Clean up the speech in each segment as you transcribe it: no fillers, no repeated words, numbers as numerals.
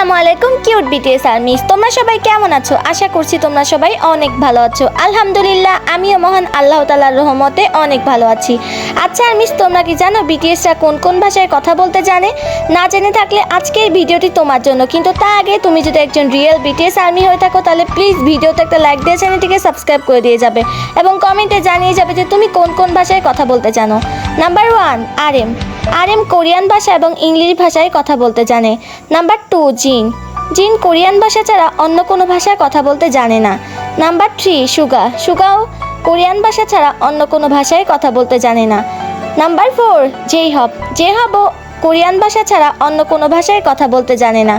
আসসালামু আলাইকুম cute BTS armies, তোমরা সবাই কেমন আছো? আশা করছি তোমরা সবাই অনেক ভালো আছো। আলহামদুলিল্লাহ, আমিও মহান আল্লাহ তাআলার রহমতে অনেক ভালো আছি। আচ্ছা আর্মিস, তোমরা কি জানো বিটিএসরা কোন কোন ভাষায় কথা বলতে জানে? না জেনে থাকলে আজকের ভিডিওটি তোমার জন্য। কিন্তু তার আগে তুমি যদি একজন রিয়েল বিটিএস আর্মি হয়ে থাকো তাহলে প্লিজ ভিডিওতে একটা লাইক দিয়ে চ্যানেলটিকে সাবস্ক্রাইব করে দিয়ে যাবে এবং কমেন্টে জানিয়ে যাবে যে তুমি কোন কোন ভাষায় কথা বলতে জানো। Number 1, RM. আরএম কোরিয়ান ভাষা এবং ইংলিশ ভাষায় কথা বলতে জানে। নাম্বার 2, জিন। জিন কোরিয়ান ভাষা ছাড়া অন্য কোনো ভাষায় কথা বলতে জানে না। নাম্বার 3, সুগা। সুগাও কোরিয়ান ভাষা ছাড়া অন্য কোনো ভাষায় কথা বলতে জানে না। নাম্বার 4, জেহব। জেহবও কোরিয়ান ভাষা ছাড়া অন্য কোনো ভাষায় কথা বলতে জানে না।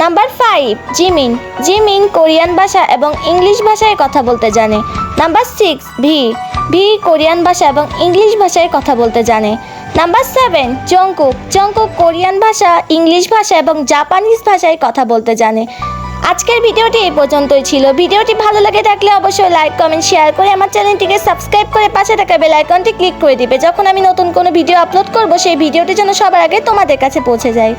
Number 5, Jimin. জিমিন কোরিয়ান ভাষা এবং ইংলিশ ভাষায় কথা বলতে জানে। Number 6, V. ভি কোরিয়ান ভাষা এবং ইংলিশ ভাষায় কথা বলতে জানে। Number 7, Jungkook. জংকুক কোরিয়ান ভাষা, ইংলিশ ভাষা এবং জাপানিজ ভাষায় কথা বলতে জানে। আজকের ভিডিওটি এই পর্যন্তই ছিল। ভিডিওটি ভালো লাগে থাকলে অবশ্যই লাইক, কমেন্ট, শেয়ার করে আমার চ্যানেলটিকে সাবস্ক্রাইব করে পাশে থাকা বেল আইকনটি ক্লিক করে দিবে। যখন আমি নতুন কোনো ভিডিও আপলোড করব সেই ভিডিওটি যেন সবার আগে তোমাদের কাছে পৌঁছে যায়।